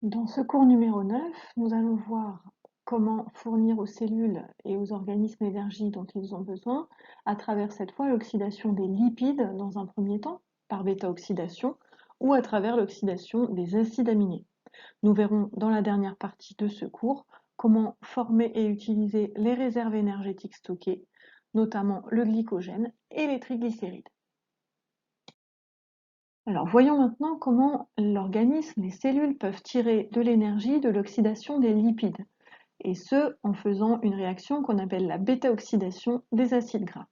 Dans ce cours numéro 9, nous allons voir comment fournir aux cellules et aux organismes l'énergie dont ils ont besoin à travers cette fois l'oxydation des lipides dans un premier temps, par bêta-oxydation, ou à travers l'oxydation des acides aminés. Nous verrons dans la dernière partie de ce cours comment former et utiliser les réserves énergétiques stockées, notamment le glycogène et les triglycérides. Alors voyons maintenant comment l'organisme, les cellules peuvent tirer de l'énergie de l'oxydation des lipides, et ce en faisant une réaction qu'on appelle la bêta-oxydation des acides gras.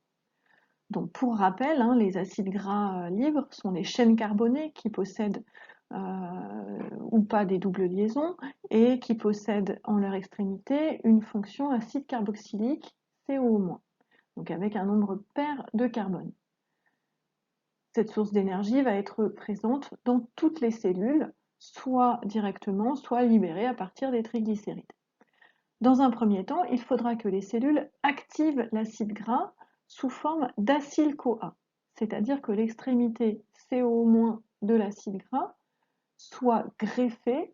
Donc pour rappel, les acides gras libres sont des chaînes carbonées qui possèdent ou pas des doubles liaisons et qui possèdent en leur extrémité une fonction acide carboxylique CO-, donc avec un nombre pair de carbone. Cette source d'énergie va être présente dans toutes les cellules, soit directement, soit libérée à partir des triglycérides. Dans un premier temps, il faudra que les cellules activent l'acide gras sous forme d'acyl-CoA, c'est-à-dire que l'extrémité CO- de l'acide gras soit greffée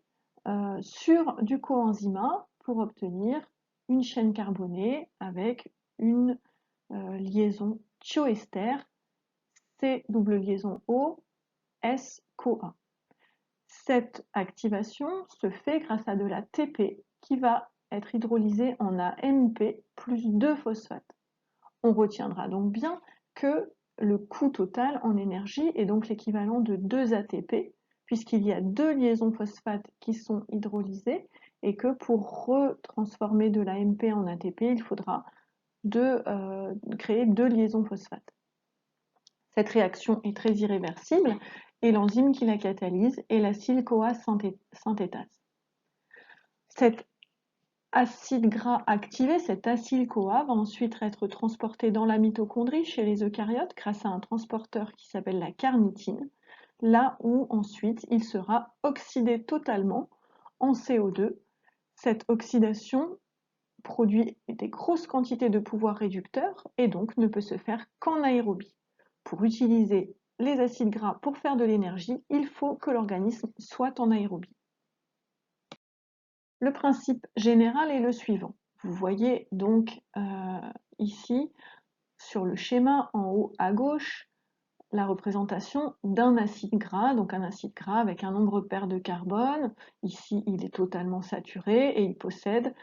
sur du coenzyme A pour obtenir une chaîne carbonée avec une liaison thioester C double liaison O, S, CoA. Cette activation se fait grâce à de la TP qui va être hydrolysée en AMP plus 2-phosphate. On retiendra donc bien que le coût total en énergie est donc l'équivalent de 2 ATP, puisqu'il y a 2 liaisons phosphate qui sont hydrolysées, et que pour retransformer de l'AMP en ATP, il faudra créer 2 liaisons phosphate. Cette réaction est très irréversible et l'enzyme qui la catalyse est l'acyl-CoA synthétase. Cet acide gras activé, cet acyl-CoA, va ensuite être transporté dans la mitochondrie chez les eucaryotes grâce à un transporteur qui s'appelle la carnitine, là où ensuite il sera oxydé totalement en CO2. Cette oxydation produit des grosses quantités de pouvoir réducteur et donc ne peut se faire qu'en aérobie. Pour utiliser les acides gras pour faire de l'énergie, il faut que l'organisme soit en aérobie. Le principe général est le suivant. Vous voyez donc ici sur le schéma en haut à gauche la représentation d'un acide gras, donc un acide gras avec un nombre pair de carbone. Ici, il est totalement saturé et il possède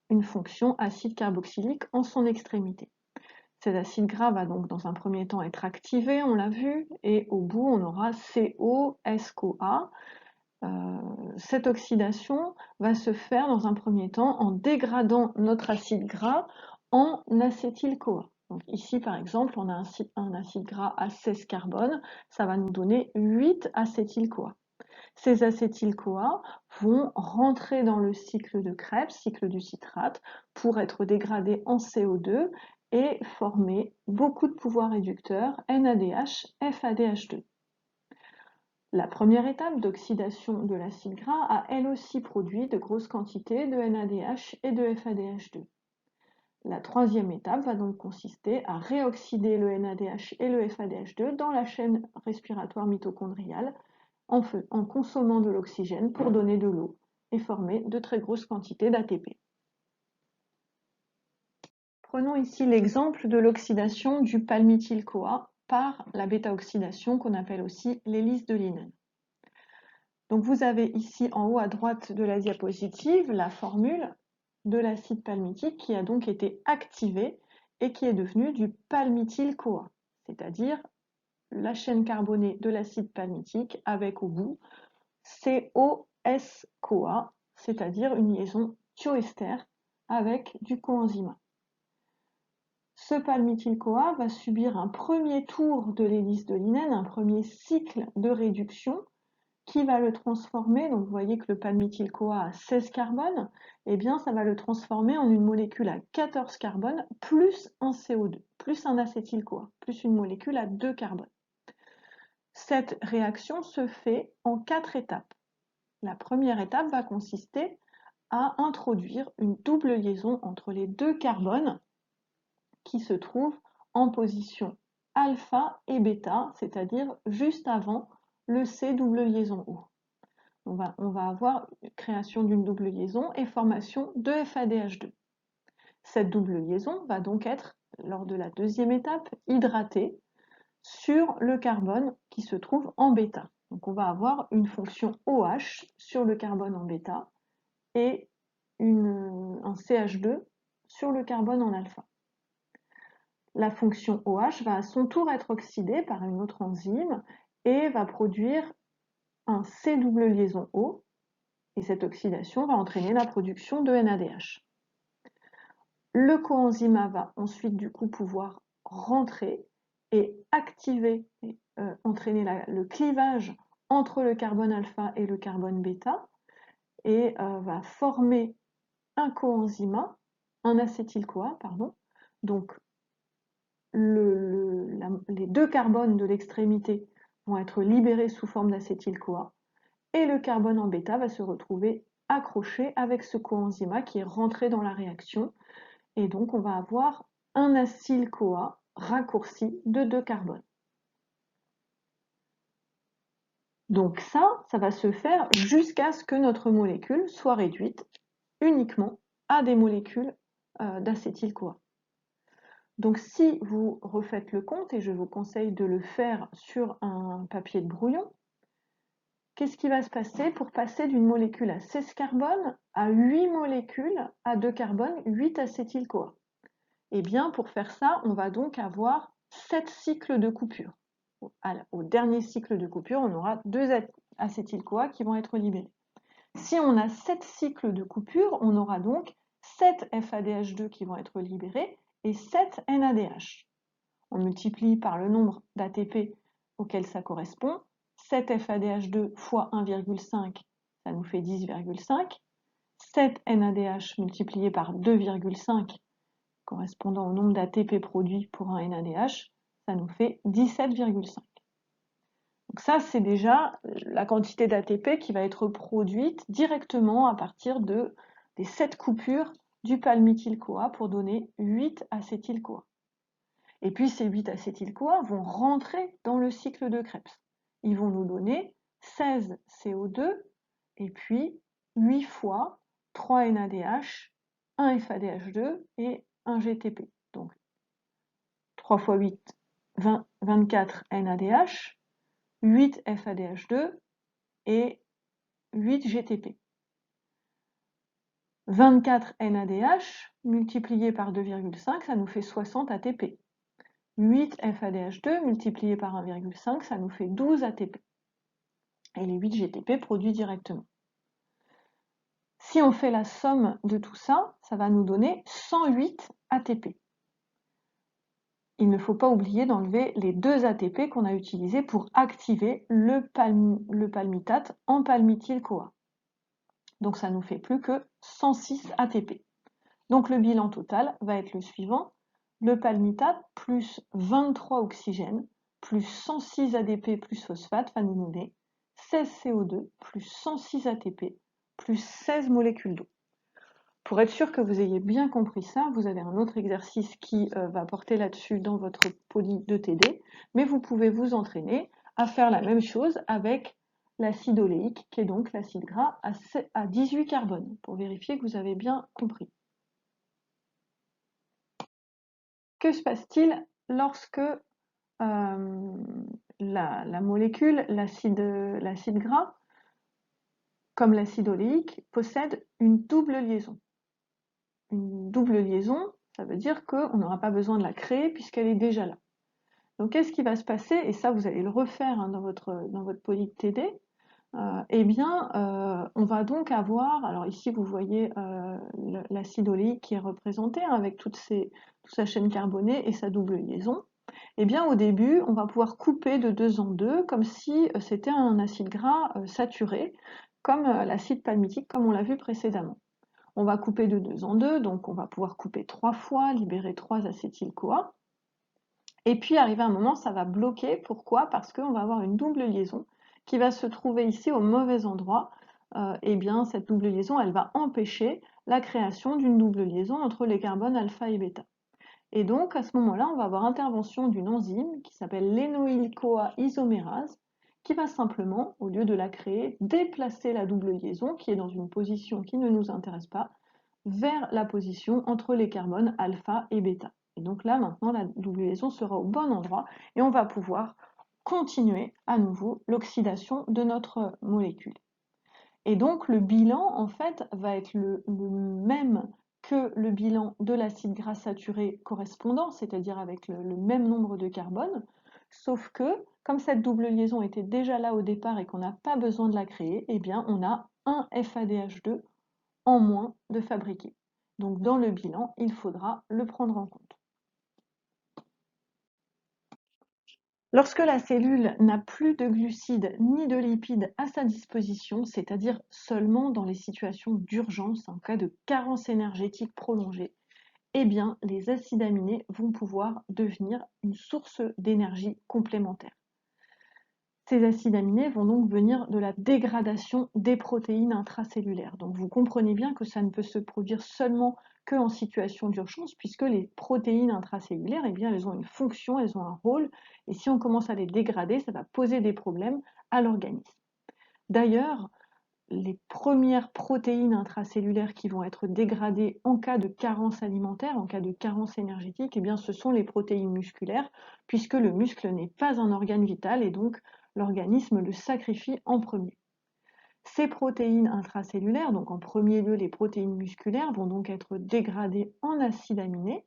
une fonction acide carboxylique en son extrémité. Cet acide gras va donc dans un premier temps être activé, on l'a vu, et au bout on aura COSCoA. Cette oxydation va se faire dans un premier temps en dégradant notre acide gras en acétyl-CoA. Donc ici par exemple on a un acide gras à 16 carbone, ça va nous donner 8 acétyl-CoA. Ces acétyl-CoA vont rentrer dans le cycle de Krebs, cycle du citrate, pour être dégradés en CO2 et former beaucoup de pouvoirs réducteurs NADH, FADH2. La première étape d'oxydation de l'acide gras a elle aussi produit de grosses quantités de NADH et de FADH2. La troisième étape va donc consister à réoxyder le NADH et le FADH2 dans la chaîne respiratoire mitochondriale en consommant de l'oxygène pour donner de l'eau et former de très grosses quantités d'ATP. Prenons ici l'exemple de l'oxydation du palmityl-CoA par la bêta-oxydation qu'on appelle aussi l'hélice de Linen. Donc vous avez ici en haut à droite de la diapositive la formule de l'acide palmitique qui a donc été activé et qui est devenu du palmityl-CoA, c'est-à-dire la chaîne carbonée de l'acide palmitique avec au bout COS-CoA, c'est-à-dire une liaison thioester avec du coenzyme A. Ce palmityl-CoA va subir un premier tour de l'hélice de Linen, un premier cycle de réduction qui va le transformer, donc vous voyez que le palmityl-CoA a 16 carbone, et bien ça va le transformer en une molécule à 14 carbone plus un CO2, plus un acétyl-CoA, plus une molécule à 2 carbones. Cette réaction se fait en 4 étapes. La première étape va consister à introduire une double liaison entre les 2 carbones qui se trouvent en position alpha et bêta, c'est-à-dire juste avant le C double liaison O. On va avoir création d'une double liaison et formation de FADH2. Cette double liaison va donc être, lors de la deuxième étape, hydratée sur le carbone qui se trouve en bêta. Donc on va avoir une fonction OH sur le carbone en bêta et un CH2 sur le carbone en alpha. La fonction OH va à son tour être oxydée par une autre enzyme et va produire un C double liaison O, et cette oxydation va entraîner la production de NADH. Le coenzyme A va ensuite du coup pouvoir rentrer et activer, entraîner le clivage entre le carbone alpha et le carbone bêta, et va former un coenzyme A, un acétyl-CoA, pardon. Donc les deux carbones de l'extrémité vont être libérés sous forme d'acétyl-CoA, et le carbone en bêta va se retrouver accroché avec ce coenzyme A qui est rentré dans la réaction, et donc on va avoir un acyl-CoA raccourci de 2 carbones. Donc ça va se faire jusqu'à ce que notre molécule soit réduite uniquement à des molécules d'acétyl-CoA. Donc si vous refaites le compte, et je vous conseille de le faire sur un papier de brouillon, qu'est-ce qui va se passer pour passer d'une molécule à 16 carbones à 8 molécules à 2 carbones, 8 acétyl-CoA? Eh bien, pour faire ça, on va donc avoir 7 cycles de coupure. Au dernier cycle de coupure, on aura 2 acétyl-CoA qui vont être libérés. Si on a 7 cycles de coupure, on aura donc 7 FADH2 qui vont être libérés et 7 NADH. On multiplie par le nombre d'ATP auquel ça correspond. 7 FADH2 fois 1,5, ça nous fait 10,5. 7 NADH multiplié par 2,5, correspondant au nombre d'ATP produits pour un NADH, ça nous fait 17,5. Donc ça, c'est déjà la quantité d'ATP qui va être produite directement à partir des 7 coupures du palmityl-CoA pour donner 8 acétyl-CoA. Et puis ces 8 acétyl-CoA vont rentrer dans le cycle de Krebs. Ils vont nous donner 16 CO2 et puis 8 fois 3 NADH, 1 FADH2 et 1 GTP. Donc 3 fois 8, 24 NADH, 8 FADH2 et 8 GTP. 24 NADH multiplié par 2,5, ça nous fait 60 ATP. 8 FADH2 multiplié par 1,5, ça nous fait 12 ATP. Et les 8 GTP produits directement. Si on fait la somme de tout ça, ça va nous donner 108 ATP. Il ne faut pas oublier d'enlever les 2 ATP qu'on a utilisés pour activer le palmitate en palmityl-CoA. Donc ça nous fait plus que 106 ATP. Donc le bilan total va être le suivant. Le palmitate plus 23 oxygènes plus 106 ADP plus phosphate va nous donner 16 CO2 plus 106 ATP plus 16 molécules d'eau. Pour être sûr que vous ayez bien compris ça, vous avez un autre exercice qui va porter là-dessus dans votre poly de TD, mais vous pouvez vous entraîner à faire la même chose avec l'acide oléique, qui est donc l'acide gras à 18 carbones, pour vérifier que vous avez bien compris. Que se passe-t-il lorsque la molécule, l'acide gras, comme l'acide oléique, possède une double liaison? Une double liaison, ça veut dire qu'on n'aura pas besoin de la créer puisqu'elle est déjà là. Donc qu'est-ce qui va se passer? Et ça, vous allez le refaire dans votre poly de TD. Eh bien, on va donc avoir, alors ici vous voyez l'acide oléique qui est représenté avec toute sa chaîne carbonée et sa double liaison. Eh bien, au début, on va pouvoir couper de 2 en 2 comme si c'était un acide gras saturé, comme l'acide palmitique, comme on l'a vu précédemment. On va couper de 2 en 2, donc on va pouvoir couper 3 fois, libérer 3 acétyl-CoA. Et puis, arrivé à un moment, ça va bloquer. Pourquoi? Parce qu'on va avoir une double liaison qui va se trouver ici au mauvais endroit. Eh bien, cette double liaison, elle va empêcher la création d'une double liaison entre les carbones alpha et bêta. Et donc, à ce moment-là, on va avoir intervention d'une enzyme qui s'appelle l'énoyl-CoA isomérase, qui va simplement, au lieu de la créer, déplacer la double liaison qui est dans une position qui ne nous intéresse pas vers la position entre les carbones alpha et bêta. Et donc là, maintenant, la double liaison sera au bon endroit et on va pouvoir continuer à nouveau l'oxydation de notre molécule. Et donc le bilan, en fait, va être le même que le bilan de l'acide gras saturé correspondant, c'est-à-dire avec le même nombre de carbone, sauf que, comme cette double liaison était déjà là au départ et qu'on n'a pas besoin de la créer, eh bien on a un FADH2 en moins de fabriquer. Donc dans le bilan, il faudra le prendre en compte. Lorsque la cellule n'a plus de glucides ni de lipides à sa disposition, c'est-à-dire seulement dans les situations d'urgence, en cas de carence énergétique prolongée, eh bien, les acides aminés vont pouvoir devenir une source d'énergie complémentaire. Ces acides aminés vont donc venir de la dégradation des protéines intracellulaires. Donc vous comprenez bien que ça ne peut se produire seulement qu'en situation d'urgence, puisque les protéines intracellulaires, eh bien, elles ont une fonction, elles ont un rôle, et si on commence à les dégrader, ça va poser des problèmes à l'organisme. D'ailleurs, les premières protéines intracellulaires qui vont être dégradées en cas de carence alimentaire, en cas de carence énergétique, eh bien, ce sont les protéines musculaires, puisque le muscle n'est pas un organe vital et donc l'organisme le sacrifie en premier. Ces protéines intracellulaires, donc en premier lieu les protéines musculaires, vont donc être dégradées en acides aminés.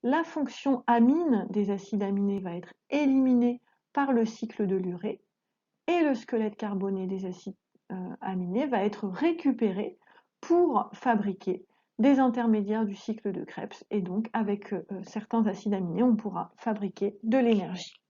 La fonction amine des acides aminés va être éliminée par le cycle de l'urée et le squelette carboné des acides aminés va être récupéré pour fabriquer des intermédiaires du cycle de Krebs et donc avec certains acides aminés on pourra fabriquer de l'énergie.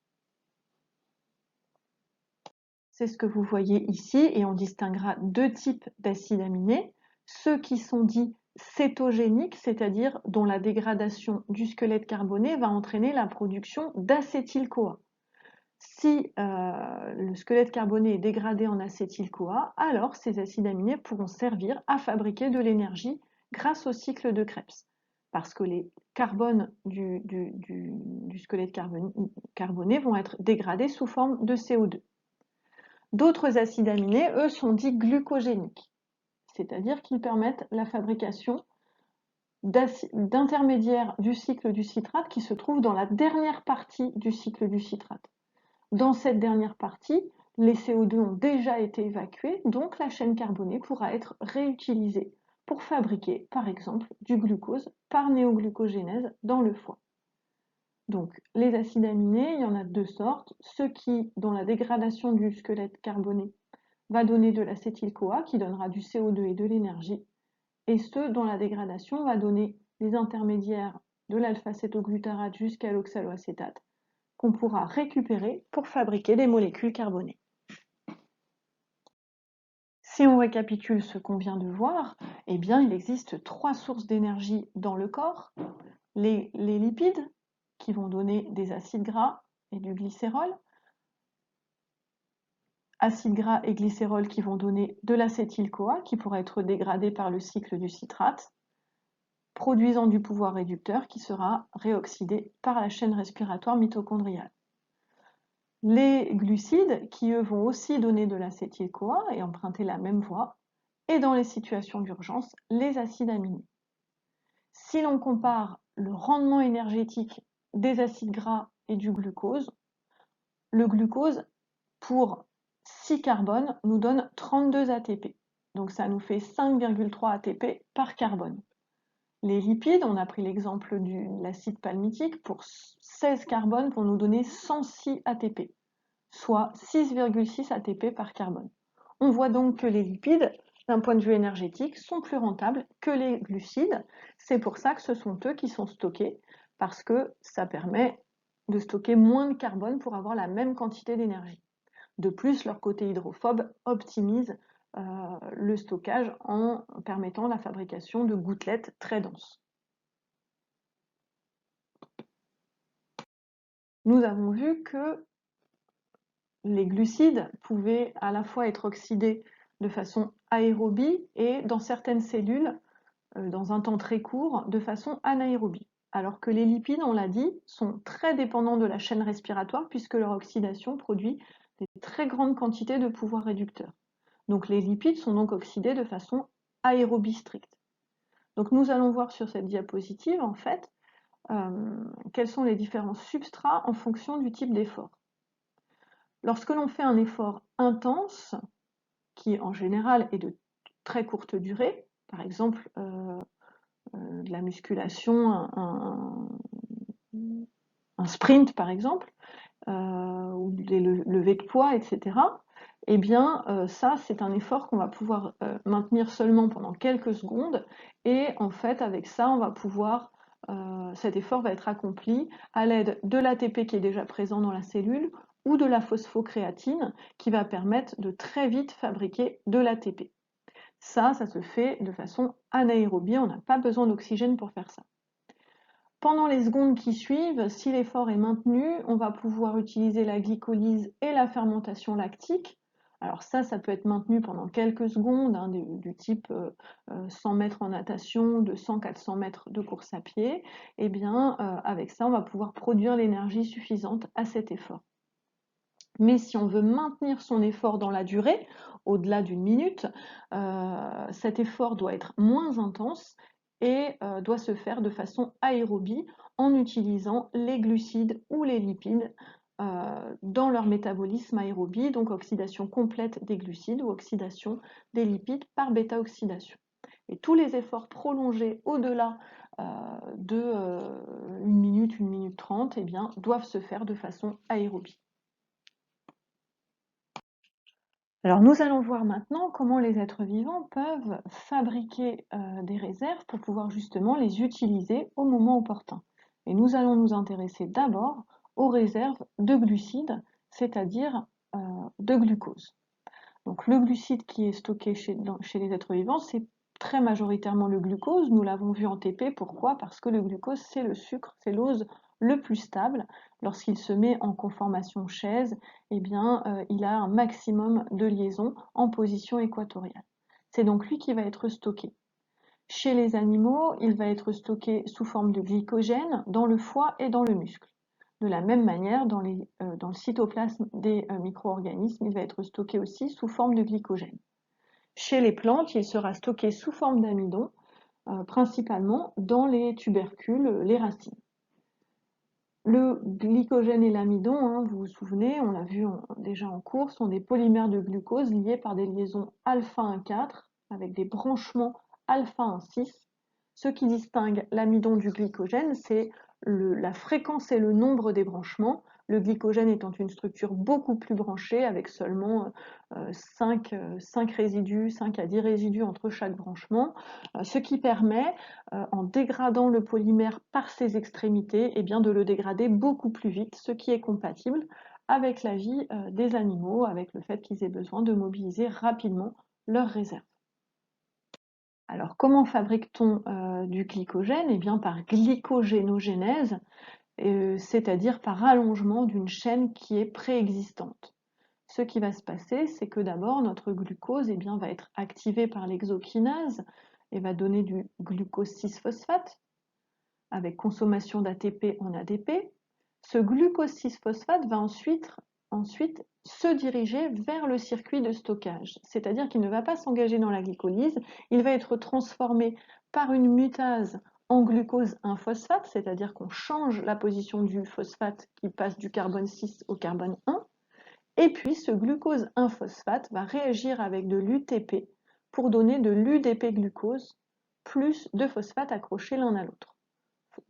C'est ce que vous voyez ici et on distinguera deux types d'acides aminés, ceux qui sont dits cétogéniques, c'est-à-dire dont la dégradation du squelette carboné va entraîner la production d'acétyl-CoA. Si le squelette carboné est dégradé en acétyl-CoA, alors ces acides aminés pourront servir à fabriquer de l'énergie grâce au cycle de Krebs. Parce que les carbones du squelette carboné vont être dégradés sous forme de CO2. D'autres acides aminés, eux, sont dits glucogéniques, c'est-à-dire qu'ils permettent la fabrication d'intermédiaires du cycle du citrate qui se trouvent dans la dernière partie du cycle du citrate. Dans cette dernière partie, les CO2 ont déjà été évacués, donc la chaîne carbonée pourra être réutilisée pour fabriquer, par exemple, du glucose par néoglucogénèse dans le foie. Donc, les acides aminés, il y en a deux sortes. Ceux dont la dégradation du squelette carboné va donner de l'acétyl-CoA, qui donnera du CO2 et de l'énergie, et ceux dont la dégradation va donner des intermédiaires de l'alpha-cétoglutarate jusqu'à l'oxaloacétate, qu'on pourra récupérer pour fabriquer des molécules carbonées. Si on récapitule ce qu'on vient de voir, eh bien, il existe trois sources d'énergie dans le corps. Les lipides, qui vont donner des acides gras et du glycérol, acides gras et glycérol qui vont donner de l'acétyl-CoA, qui pourra être dégradé par le cycle du citrate, produisant du pouvoir réducteur qui sera réoxydé par la chaîne respiratoire mitochondriale. Les glucides, qui eux vont aussi donner de l'acétyl-CoA et emprunter la même voie, et dans les situations d'urgence, les acides aminés. Si l'on compare le rendement énergétique des acides gras et du glucose, le glucose, pour 6 carbones, nous donne 32 ATP. Donc ça nous fait 5,3 ATP par carbone. Les lipides, on a pris l'exemple de l'acide palmitique, pour 16 carbones vont nous donner 106 ATP, soit 6,6 ATP par carbone. On voit donc que les lipides, d'un point de vue énergétique, sont plus rentables que les glucides. C'est pour ça que ce sont eux qui sont stockés, parce que ça permet de stocker moins de carbone pour avoir la même quantité d'énergie. De plus, leur côté hydrophobe optimise le stockage en permettant la fabrication de gouttelettes très denses. Nous avons vu que les glucides pouvaient à la fois être oxydés de façon aérobie et dans certaines cellules, dans un temps très court, de façon anaérobie. Alors que les lipides, on l'a dit, sont très dépendants de la chaîne respiratoire puisque leur oxydation produit des très grandes quantités de pouvoir réducteur. Donc les lipides sont donc oxydés de façon aérobie stricte. Donc nous allons voir sur cette diapositive en fait quels sont les différents substrats en fonction du type d'effort. Lorsque l'on fait un effort intense, qui en général est de très courte durée, par exemple de la musculation, un sprint par exemple, ou des levées de poids, etc., eh bien ça c'est un effort qu'on va pouvoir maintenir seulement pendant quelques secondes, et en fait avec ça on va pouvoir, cet effort va être accompli à l'aide de l'ATP qui est déjà présent dans la cellule, ou de la phosphocréatine qui va permettre de très vite fabriquer de l'ATP. Ça se fait de façon anaérobie, on n'a pas besoin d'oxygène pour faire ça. Pendant les secondes qui suivent, si l'effort est maintenu, on va pouvoir utiliser la glycolyse et la fermentation lactique. Alors ça peut être maintenu pendant quelques secondes, hein, du type 100 mètres en natation, 200-400 mètres de course à pied. Et bien avec ça, on va pouvoir produire l'énergie suffisante à cet effort. Mais si on veut maintenir son effort dans la durée, au-delà d'une minute, cet effort doit être moins intense et doit se faire de façon aérobie en utilisant les glucides ou les lipides dans leur métabolisme aérobie, donc oxydation complète des glucides ou oxydation des lipides par bêta-oxydation. Et tous les efforts prolongés au-delà de 1 minute, 1 minute 30, eh bien, doivent se faire de façon aérobie. Alors nous allons voir maintenant comment les êtres vivants peuvent fabriquer des réserves pour pouvoir justement les utiliser au moment opportun. Et nous allons nous intéresser d'abord aux réserves de glucides, c'est-à-dire de glucose. Donc le glucide qui est stocké chez les êtres vivants, c'est très majoritairement le glucose. Nous l'avons vu en TP. Pourquoi? Parce que le glucose, c'est le sucre, c'est l'ose le plus stable. Lorsqu'il se met en conformation chaise, eh bien, il a un maximum de liaison en position équatoriale. C'est donc lui qui va être stocké. Chez les animaux, il va être stocké sous forme de glycogène dans le foie et dans le muscle. De la même manière, dans le cytoplasme des micro-organismes, il va être stocké aussi sous forme de glycogène. Chez les plantes, il sera stocké sous forme d'amidon, principalement dans les tubercules, les racines. Le glycogène et l'amidon, hein, vous vous souvenez, on l'a vu déjà en cours, sont des polymères de glucose liés par des liaisons alpha-1,4 avec des branchements alpha-1,6. Ce qui distingue l'amidon du glycogène, c'est la fréquence et le nombre des branchements, le glycogène étant une structure beaucoup plus branchée avec seulement 5 résidus, 5 à 10 résidus entre chaque branchement, ce qui permet, en dégradant le polymère par ses extrémités, eh bien, de le dégrader beaucoup plus vite, ce qui est compatible avec la vie des animaux, avec le fait qu'ils aient besoin de mobiliser rapidement leurs réserves. Alors, comment fabrique-t-on du glycogène? Eh bien, par glycogénogénèse, c'est-à-dire par allongement d'une chaîne qui est préexistante. Ce qui va se passer, c'est que d'abord, notre glucose va être activé par l'exokinase et va donner du glucose 6-phosphate avec consommation d'ATP en ADP. Ce glucose 6-phosphate va ensuite se diriger vers le circuit de stockage, c'est-à-dire qu'il ne va pas s'engager dans la glycolyse, il va être transformé par une mutase en glucose 1-phosphate, c'est-à-dire qu'on change la position du phosphate qui passe du carbone 6 au carbone 1, et puis ce glucose 1-phosphate va réagir avec de l'UTP pour donner de l'UDP-glucose plus de phosphates accrochés l'un à l'autre.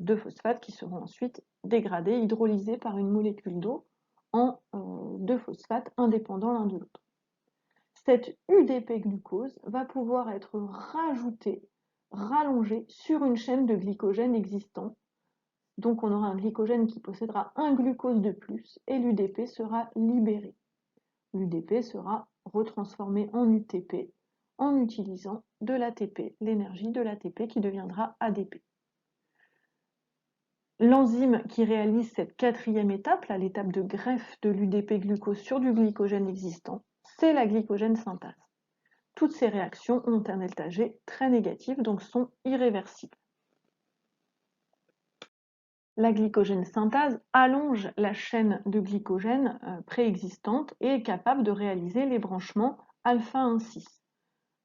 Deux phosphates qui seront ensuite dégradés, hydrolysés par une molécule d'eau en deux phosphates indépendants l'un de l'autre. Cette UDP-glucose va pouvoir être rajoutée, rallongée sur une chaîne de glycogène existant. Donc on aura un glycogène qui possédera un glucose de plus et l'UDP sera libéré. L'UDP sera retransformé en UTP en utilisant de l'ATP, l'énergie de l'ATP qui deviendra ADP. L'enzyme qui réalise cette quatrième étape, l'étape de greffe de l'UDP-glucose sur du glycogène existant, c'est la glycogène synthase. Toutes ces réactions ont un delta G très négatif, donc sont irréversibles. La glycogène synthase allonge la chaîne de glycogène préexistante et est capable de réaliser les branchements alpha 1,6.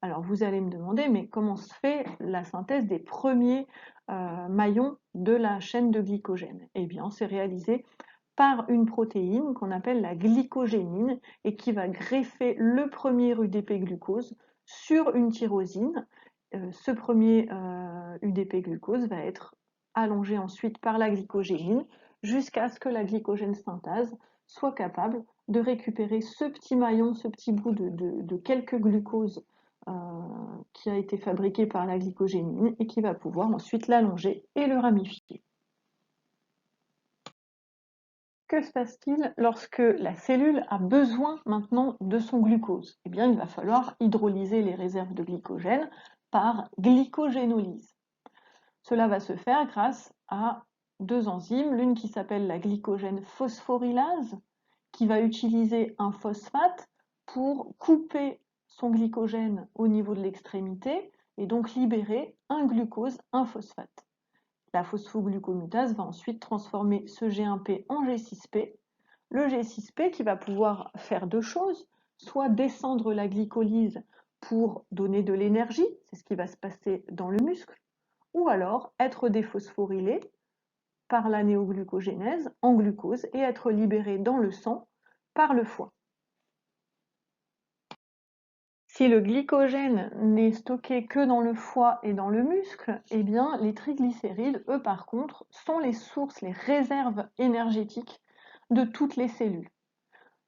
Alors vous allez me demander, mais comment se fait la synthèse des premiers maillons de la chaîne de glycogène? Eh bien, c'est réalisé par une protéine qu'on appelle la glycogénine et qui va greffer le premier UDP glucose sur une tyrosine. Ce premier UDP glucose va être allongé ensuite par la glycogénine jusqu'à ce que la glycogène synthase soit capable de récupérer ce petit maillon, ce petit bout de quelques glucoses qui a été fabriqué par la glycogénine et qui va pouvoir ensuite l'allonger et le ramifier. Que se passe-t-il lorsque la cellule a besoin maintenant de son glucose? Eh bien, il va falloir hydrolyser les réserves de glycogène par glycogénolyse. Cela va se faire grâce à deux enzymes, l'une qui s'appelle la glycogène phosphorylase, qui va utiliser un phosphate pour couper son glycogène au niveau de l'extrémité et donc libérer un glucose, un phosphate. La phosphoglucomutase va ensuite transformer ce G1P en G6P. Le G6P qui va pouvoir faire deux choses, soit descendre la glycolyse pour donner de l'énergie, c'est ce qui va se passer dans le muscle, ou alors être déphosphorylé par la néoglucogénèse en glucose et être libéré dans le sang par le foie. Si le glycogène n'est stocké que dans le foie et dans le muscle, eh bien les triglycérides, eux par contre, sont les sources, les réserves énergétiques de toutes les cellules.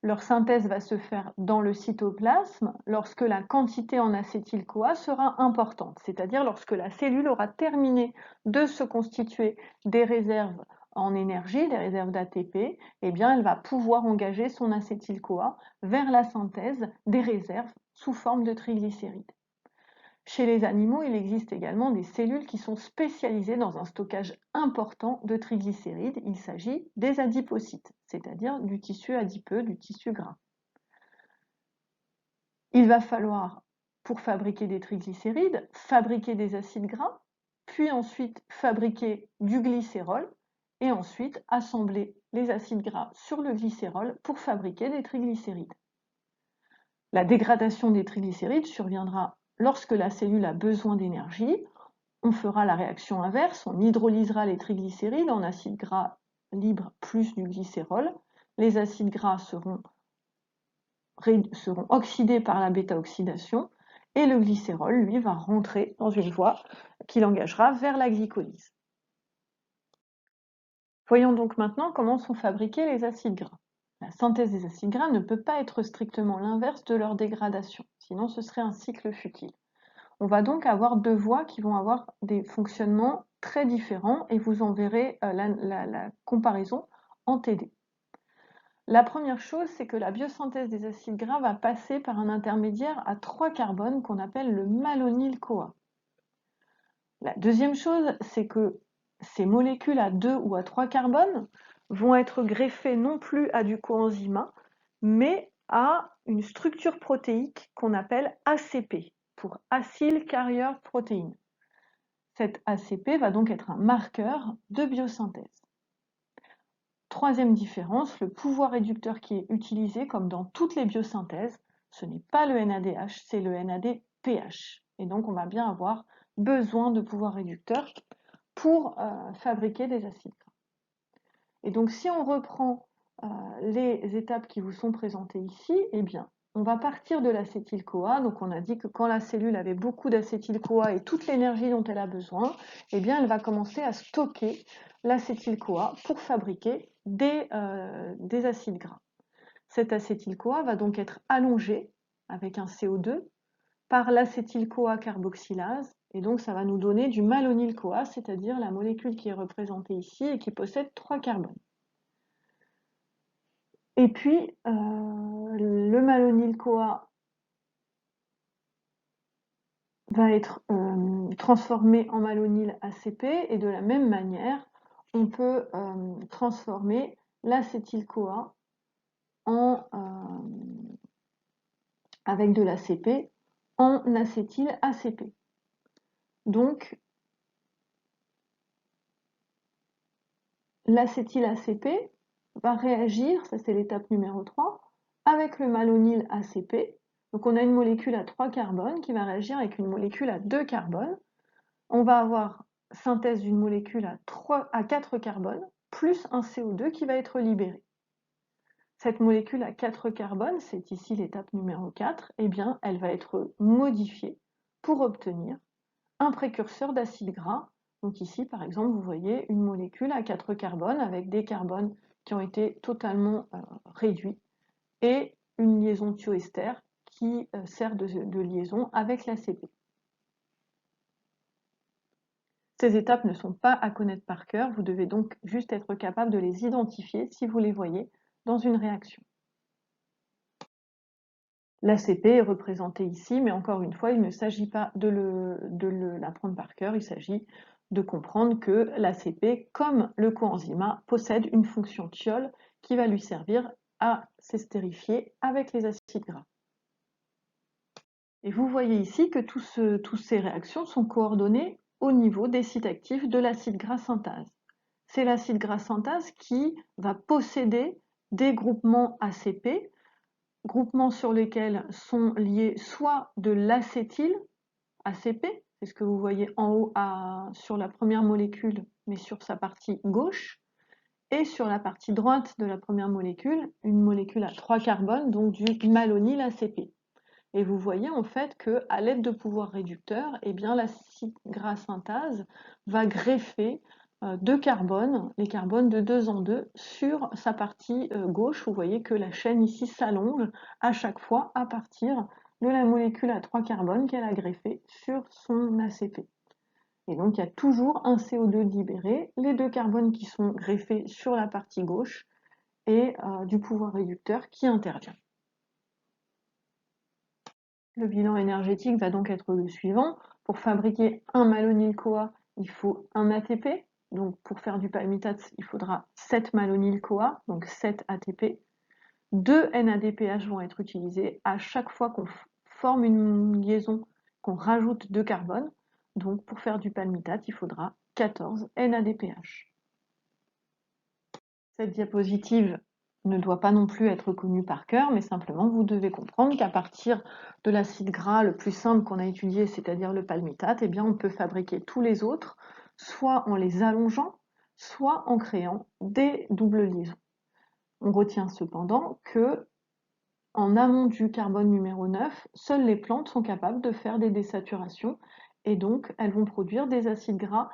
Leur synthèse va se faire dans le cytoplasme lorsque la quantité en acétyl-CoA sera importante, c'est-à-dire lorsque la cellule aura terminé de se constituer des réserves en énergie, des réserves d'ATP, eh bien elle va pouvoir engager son acétyl-CoA vers la synthèse des réserves sous forme de triglycérides. Chez les animaux, il existe également des cellules qui sont spécialisées dans un stockage important de triglycérides. Il s'agit des adipocytes, c'est-à-dire du tissu adipeux, du tissu gras. Il va falloir, pour fabriquer des triglycérides, fabriquer des acides gras, puis ensuite fabriquer du glycérol, et ensuite assembler les acides gras sur le glycérol pour fabriquer des triglycérides. La dégradation des triglycérides surviendra lorsque la cellule a besoin d'énergie. On fera la réaction inverse, on hydrolysera les triglycérides en acides gras libres plus du glycérol. Les acides gras seront oxydés par la bêta-oxydation et le glycérol, lui, va rentrer dans une voie qui l'engagera vers la glycolyse. Voyons donc maintenant comment sont fabriqués les acides gras. La synthèse des acides gras ne peut pas être strictement l'inverse de leur dégradation, sinon ce serait un cycle futile. On va donc avoir deux voies qui vont avoir des fonctionnements très différents et vous en verrez la comparaison en TD. La première chose, c'est que la biosynthèse des acides gras va passer par un intermédiaire à 3 carbones qu'on appelle le malonyl-CoA. La deuxième chose, c'est que ces molécules à 2 ou à 3 carbones vont être greffées non plus à du coenzyme, mais à une structure protéique qu'on appelle ACP, pour Acyl Carrier Protein. Cette ACP va donc être un marqueur de biosynthèse. Troisième différence, le pouvoir réducteur qui est utilisé, comme dans toutes les biosynthèses, ce n'est pas le NADH, c'est le NADPH. Et donc on va bien avoir besoin de pouvoir réducteur pour fabriquer des acides gras. Et donc si on reprend les étapes qui vous sont présentées ici, eh bien, on va partir de l'acétyl-CoA. Donc on a dit que quand la cellule avait beaucoup d'acétyl-CoA et toute l'énergie dont elle a besoin, eh bien, elle va commencer à stocker l'acétyl-CoA pour fabriquer des acides gras. Cet acétyl-CoA va donc être allongé avec un CO2 par l'acétyl-CoA carboxylase, et donc ça va nous donner du malonyl-CoA, c'est-à-dire la molécule qui est représentée ici et qui possède 3 carbones. Et puis, le malonyl-CoA va être transformé en malonyl ACP, et de la même manière, on peut transformer l'acétyl-CoA avec de l'ACP en acétyl-ACP. Donc, l'acétyl-ACP va réagir, ça c'est l'étape numéro 3, avec le malonyl ACP. Donc on a une molécule à 3 carbones qui va réagir avec une molécule à 2 carbones. On va avoir synthèse d'une molécule à 4 carbones, plus un CO2 qui va être libéré. Cette molécule à 4 carbones, c'est ici l'étape numéro 4, eh bien, elle va être modifiée pour obtenir un précurseur d'acide gras. Donc ici, par exemple, vous voyez une molécule à 4 carbones avec des carbones qui ont été totalement réduits et une liaison thioester qui sert de liaison avec l'ACP. Ces étapes ne sont pas à connaître par cœur, vous devez donc juste être capable de les identifier si vous les voyez dans une réaction. L'ACP est représenté ici, mais encore une fois, il ne s'agit pas de l'apprendre par cœur, il s'agit de comprendre que l'ACP, comme le coenzyme A, possède une fonction thiol qui va lui servir à s'estérifier avec les acides gras. Et vous voyez ici que toutes ces réactions sont coordonnées au niveau des sites actifs de l'acide gras synthase. C'est l'acide gras synthase qui va posséder des groupements ACP, groupements sur lesquels sont liés soit de l'acétyl ACP, c'est ce que vous voyez en haut sur la première molécule, mais sur sa partie gauche, et sur la partie droite de la première molécule, une molécule à 3 carbones, donc du malonyl ACP. Et vous voyez en fait qu'à l'aide de pouvoirs réducteurs, eh bien l'acide gras synthase va greffer deux carbones, les carbones de 2 en 2, sur sa partie gauche. Vous voyez que la chaîne ici s'allonge à chaque fois à partir de la molécule à 3 carbones qu'elle a greffée sur son ACP. Et donc il y a toujours un CO2 libéré, les deux carbones qui sont greffés sur la partie gauche et du pouvoir réducteur qui intervient. Le bilan énergétique va donc être le suivant. Pour fabriquer un malonyl-CoA, il faut un ATP. Donc pour faire du palmitate, il faudra 7 malonyl-CoA, donc 7 ATP. 2 NADPH vont être utilisés à chaque fois qu'on forme une liaison, qu'on rajoute 2 carbones. Donc pour faire du palmitate, il faudra 14 NADPH. Cette diapositive ne doit pas non plus être connue par cœur, mais simplement vous devez comprendre qu'à partir de l'acide gras le plus simple qu'on a étudié, c'est-à-dire le palmitate, eh bien on peut fabriquer tous les autres, soit en les allongeant, soit en créant des doubles liaisons. On retient cependant que en amont du carbone numéro 9, seules les plantes sont capables de faire des désaturations et donc elles vont produire des acides gras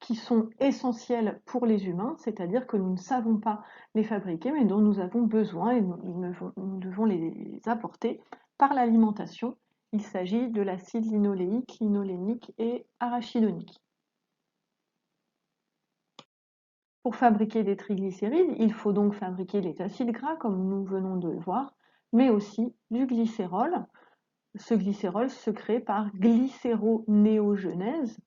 qui sont essentiels pour les humains, c'est-à-dire que nous ne savons pas les fabriquer, mais dont nous avons besoin et nous devons les apporter par l'alimentation. Il s'agit de l'acide linoléique, linolénique et arachidonique. Pour fabriquer des triglycérides, il faut donc fabriquer les acides gras, comme nous venons de le voir, mais aussi du glycérol. Ce glycérol se crée par glycéronéogenèse.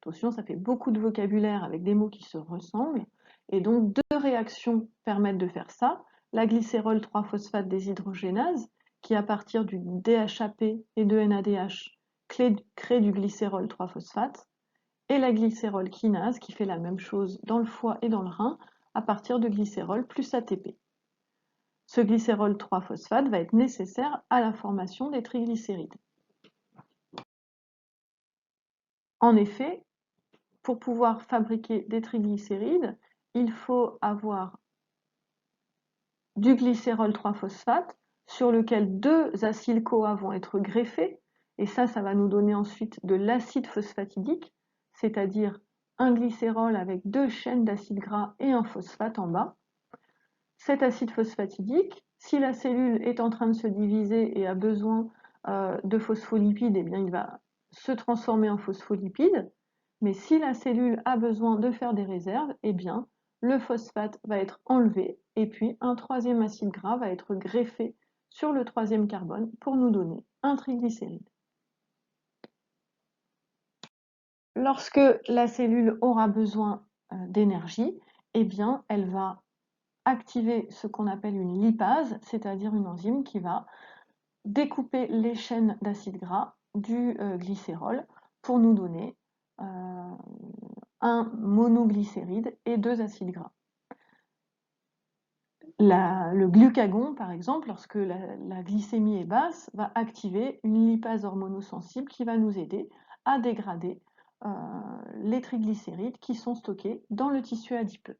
Attention, ça fait beaucoup de vocabulaire avec des mots qui se ressemblent. Et donc, deux réactions permettent de faire ça. La glycérol 3-phosphate déshydrogénase, qui à partir du DHAP et de NADH crée du glycérol 3-phosphate, et la glycérol kinase, qui fait la même chose dans le foie et dans le rein, à partir de glycérol plus ATP. Ce glycérol 3-phosphate va être nécessaire à la formation des triglycérides. En effet, pour pouvoir fabriquer des triglycérides, il faut avoir du glycérol 3-phosphate sur lequel deux acyl-CoA vont être greffés, et ça va nous donner ensuite de l'acide phosphatidique, c'est-à-dire un glycérol avec deux chaînes d'acides gras et un phosphate en bas. Cet acide phosphatidique, si la cellule est en train de se diviser et a besoin de phospholipides, eh bien il va se transformer en phospholipide. Mais si la cellule a besoin de faire des réserves, eh bien le phosphate va être enlevé et puis un troisième acide gras va être greffé sur le troisième carbone pour nous donner un triglycéride. Lorsque la cellule aura besoin d'énergie, eh bien elle va activer ce qu'on appelle une lipase, c'est-à-dire une enzyme qui va découper les chaînes d'acides gras du glycérol pour nous donner un monoglycéride et deux acides gras. Le glucagon, par exemple, lorsque la glycémie est basse, va activer une lipase hormonosensible qui va nous aider à dégrader les triglycérides qui sont stockés dans le tissu adipeux.